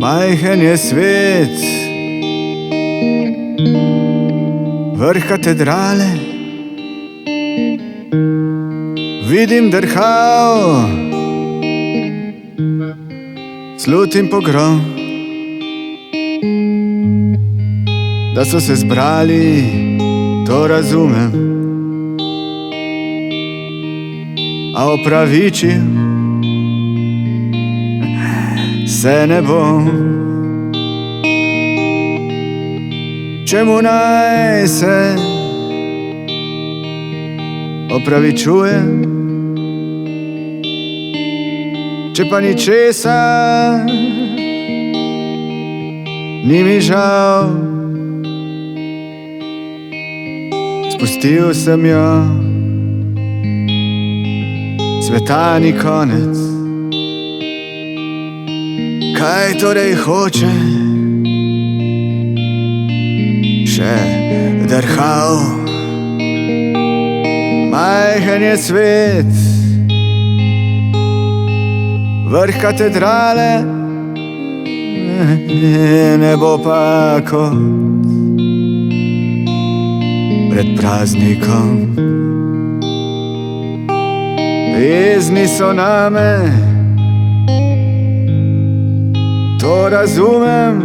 Majhen je svet, vrh katedrale, vidim drhal, slutim pogrom, da so se zbrali, to razumem, a opravičil se ne bom. Čemu naj se opravičujem, če pa ničesa ni mi žal. Spustil sem jo, sveta ni konec. Kaj torej hoče? Še drhal. Majhen je svet, vrh katedrale, nebo pa kot pred praznikom. Jezni so name, to razumem,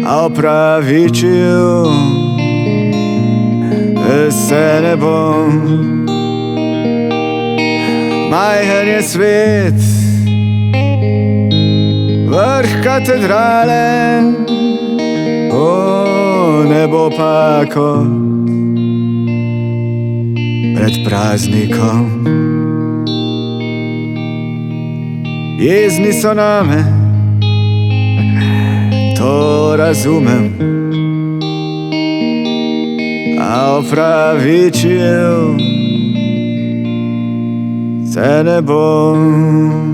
a opravičil se ne bom. Majhen je svet, vrh katedrale, nebo pa kot pred praznikom. Jezni so name, to razumem, a opravičil se ne bom.